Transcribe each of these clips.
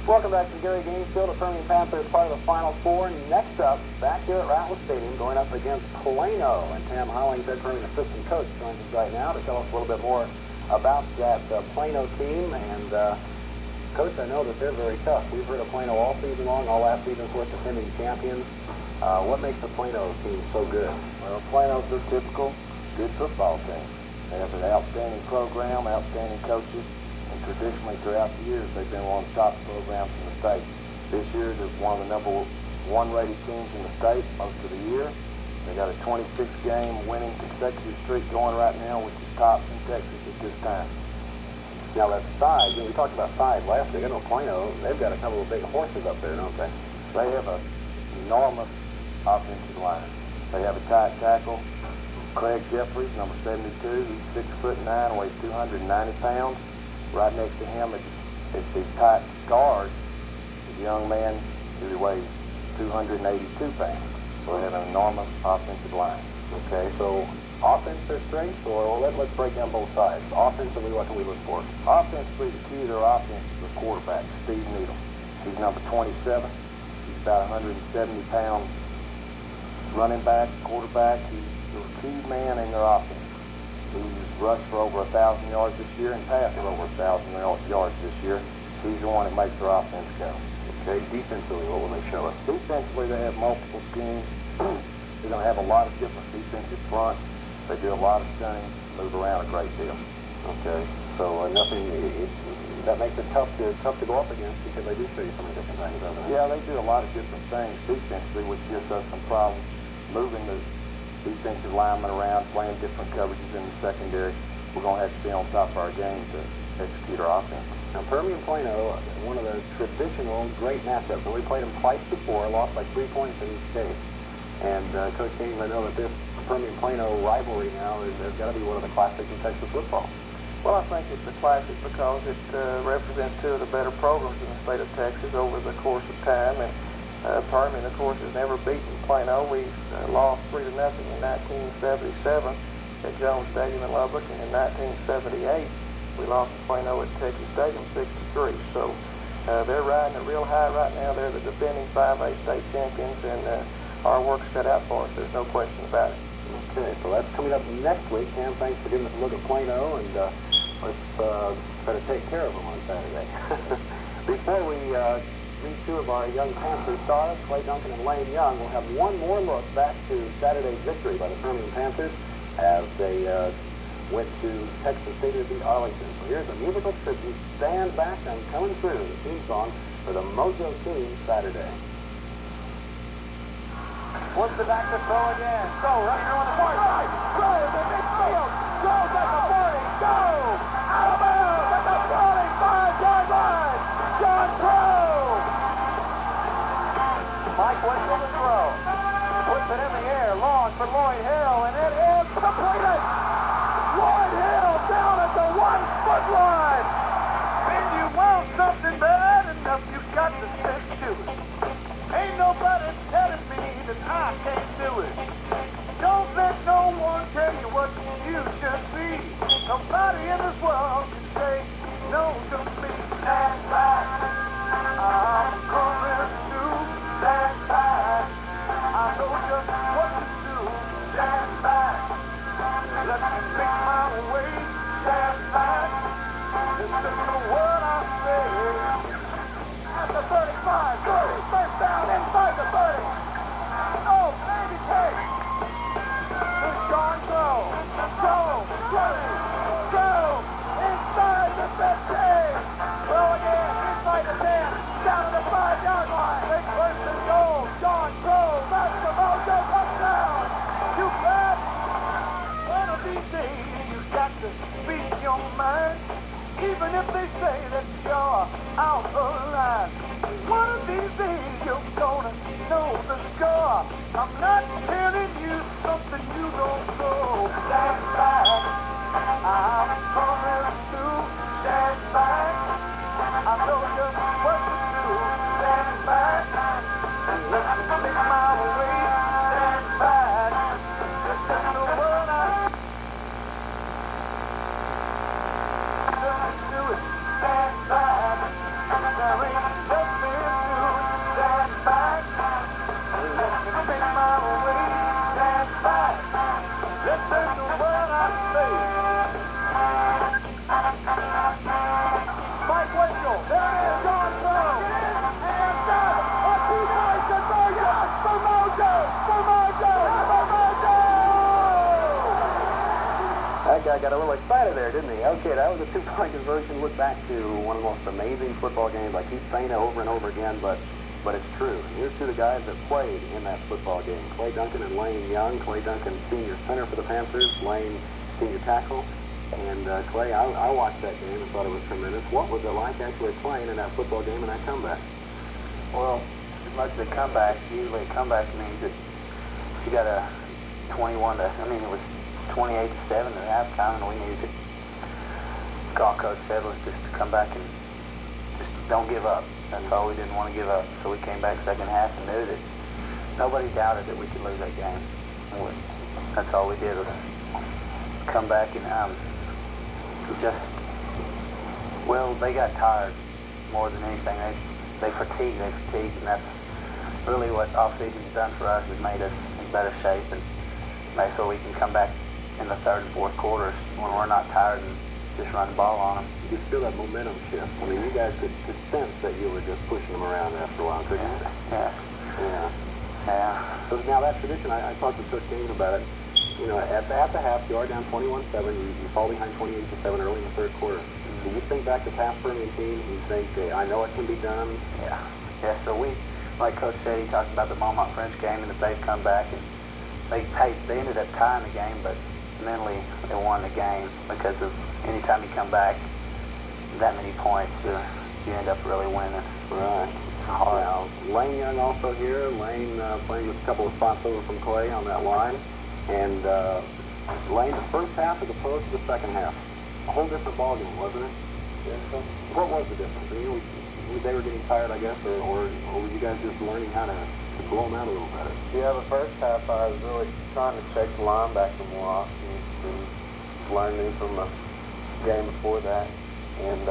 Welcome back to Gary Gaines Field. The Permian Panthers part of the Final Four. Next up, back here at Rattle Stadium, going up against Plano. And Tam Hollingshead, Permian assistant coach, joins us right now to tell us a little bit more about that Plano team. And Coach, I know that they're very tough. We've heard of Plano all season long, all last season, of course, defending champions. What makes the Plano team so good? Well, Plano's a typical good football team. They have an outstanding program, outstanding coaches. Traditionally, throughout the years, they've been one of the top programs in the state. This year, they're one of the number one rated teams in the state most of the year. They got a 26-game winning consecutive streak going right now, which is top in Texas at this time. Now, that size, we talked about size last week. I know Plano, they've got a couple of big horses up there, don't they? They have an enormous offensive line. They have a tight tackle, Craig Jeffries, number 72. He's 6'9", weighs 290 pounds. Right next to him is the tight guard, the young man who weighs 282 pounds. So they have an enormous offensive line. Okay, so offense their strength, or let's break down both sides. Offensively, what can we look for? Offensively, the key to their offense is the quarterback, Steve Needle. He's number 27. He's about 170 pounds running back, quarterback. He's the key man in their offense. He's rushed for over 1,000 yards this year and passed for over 1,000 yards this year. He's the one that makes their offense go. Okay, defensively, what will they show us? Defensively, they have multiple schemes. They're going to have a lot of different defensive fronts. They do a lot of stunning, move around a great deal. Okay, so nothing that makes it tough to go up against because they do show you some different things, don't they? Yeah, they do a lot of different things defensively, which gives us some problems moving the defensive linemen around, playing different coverages in the secondary. We're going to have to be on top of our game to execute our offense. Now, Permian Plano, one of the traditional great matchups, and we played them twice before, lost by 3 points in each case. And Coach Gaines, I know that this Permian Plano rivalry now has got to be one of the classics in Texas football. Well, I think it's a classic because it represents two of the better programs in the state of Texas over the course of time. And Permian, of course, has never beaten Plano. We lost 3-0 in 1977 at Jones Stadium in Lubbock, and in 1978 we lost to Plano at Texas Stadium 6-3. So they're riding it real high right now. They're the defending 5A state champions, and our work's cut out for us. There's no question about it. Okay, so that's coming up next week. Cam, thanks for giving us a look at Plano, and let's try to take care of them on Saturday. Before we meet two of our young Panther stars, Clay Duncan and Layne Young, we'll have one more look back to Saturday's victory by the Permian Panthers as they went to Texas State to beat Arlington. So here's a musical tribute, Stand Back, and coming through the theme song for the Mojo team Saturday. Wants the back to throw again. Go, right here on the far side. Throws in midfield. Throws at the 40. Go! Out of bounds at the 45-yard line. John Crow! Mike went for the throw. Puts it in the air. Long for Lloyd Hill, and it is completed. Lloyd Hill down at the 1-foot line. When you want something bad enough, you've got to stick to it. Ain't nobody telling me that I can't do it. Don't let no one tell you what you should be. Nobody in this world can say no to me. Stand back. I'm coming to stand back. I know just what to do. Stand back. Let me make my way. Stand back. Listen to what I say. At the 35, 30, first down inside the 30. Oh, baby take. To Sean Crow. Go, running, go, inside the 15. Throw again, inside the 10, down to the 5-yard line. Big first and goal. Sean Crow, that's the Mojo touchdown. You bet. One of these days, you got to speak your mind. Even if they say that you're out of line. One of these days you're gonna know the score. I'm not telling you something you don't know. Stand back. I'm coming to stand back. I know just what to do. Stand back. And let me make my way. Stand back. Listen to what I do it. Stand back. There ain't no guy got a little excited there, didn't he? Okay, that was a two-point conversion. Look back to one of the most amazing football games. I keep saying it over and over again, but it's true. Here's two of the guys that played in that football game. Clay Duncan and Layne Young. Clay Duncan, senior center for the Panthers. Layne, senior tackle. And Clay, I watched that game and thought it was tremendous. What was it like actually playing in that football game and that comeback? Well, as much as a comeback, usually a comeback means that you got a 21 to, I mean, it was 28 to 7 at halftime, and we needed to, all Coach said was just to come back and just don't give up. That's all. We didn't want to give up. So we came back second half and knew that nobody doubted that we could lose that game. That's all we did was come back and just, well, they got tired more than anything. They fatigued, and that's really what off-season's done for us, has made us in better shape, and make sure we can come back in the third and fourth quarters when we're not tired and just run the ball on them. You feel that momentum shift. I mean, you guys could sense that you were just pushing them around after a while, couldn't you? Yeah. So now that tradition, I talked to Coach King about it. You know, at the half, you are down 21-7. You fall behind 28-7 early in the third quarter. Do you think back to past Permian teams and you think, hey, I know it can be done? Yeah, so we, like Coach said, he talked about the Beaumont French game and that they've come back and they ended up tying the game, but mentally they won the game because of anytime you come back that many points, you end up really winning. Right. Now, Layne Young also here. Layne playing with a couple of spots over from Clay on that line. And Layne, the first half as opposed to the second half. A whole different ballgame, wasn't it? Yeah, so What was the difference? I mean, they were getting tired, I guess, or were you guys just learning how to blow them out a little better? yeah, the first half I was really trying to check the linebacker more often and learning from the game before that. And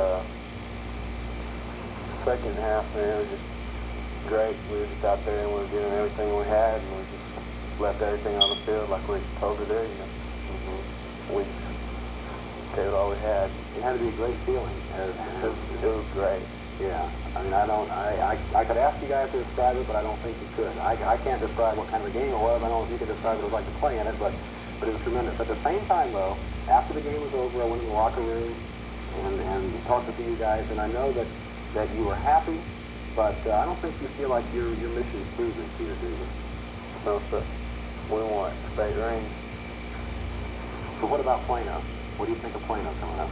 second half, man, it was just great. We were just out there and we were doing everything we had, and we just left everything on the field like we told her there, you know. We gave it all we had. It had to be a great feeling. It was great. Yeah. I mean, I could ask you guys to describe it, but I don't think you could. I can't describe what kind of a game it was. I don't know if you could describe what it was like to play in it, but it was tremendous. At the same time, though, after the game was over, I went in the locker room and talked to you guys, and I know that you were happy, but I don't think you feel like your mission is through this year, do you? No, sir. We want state ring. So what about Plano? What do you think of Plano coming up?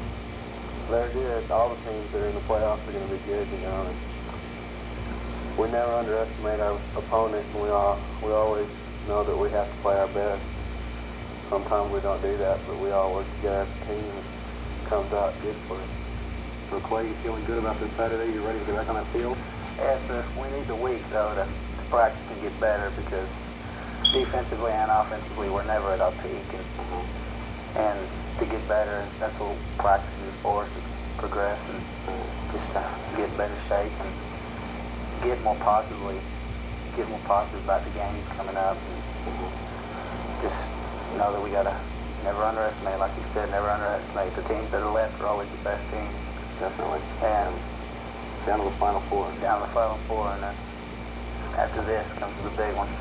They're good. All the teams that are in the playoffs are going to be good, you know. And we never underestimate our opponent, and we always know that we have to play our best. Sometimes we don't do that, but we all work together as a team, and it comes out good for us. So Clay, you feeling good about this Saturday? You ready to get back on that field? Yeah, sir. We need the week, though, to practice and get better, because defensively and offensively, we're never at our peak. And to get better, that's what practice is for, to progress and just get in better shape and get more positive about the games coming up. And just know that we got to never underestimate, like you said, never underestimate. The teams that are left are always the best teams. Definitely. And down to the Final Four. Down to the Final Four, and then after this comes the big one.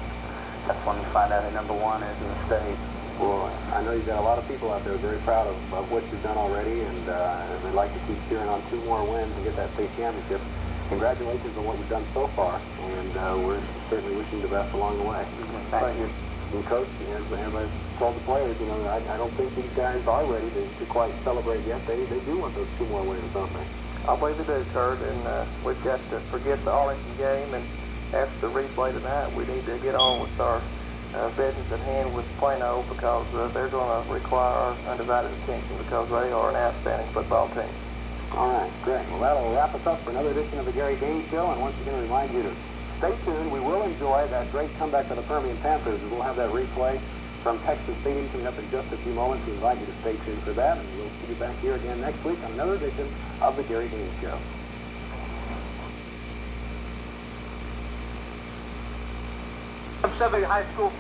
That's when you find out who number one is in the state. Well, I know you've got a lot of people out there very proud of what you've done already, and they'd like to keep cheering on 2 more wins and get that state championship. Congratulations on what you've done so far, and we're certainly wishing you the best along the way. Thank you. And Coach, as I told the players, you know, I don't think these guys are ready to quite celebrate yet. They do want those 2 more wins, don't they? I believe they do, Kurt, and we've got to forget the Hollingshead game, and after the replay tonight, we need to get on with our business at hand with Plano, because they're going to require our undivided attention, because they are an outstanding football team. All right, great. Well, that'll wrap us up for another edition of the Gary Gaines Show, and once again, I remind you to stay tuned. We will enjoy that great comeback by the Permian Panthers. We'll have that replay from Texas Stadium coming up in just a few moments. We invite you to stay tuned for that, and we'll see you back here again next week on another edition of the Gary Gaines Show. High School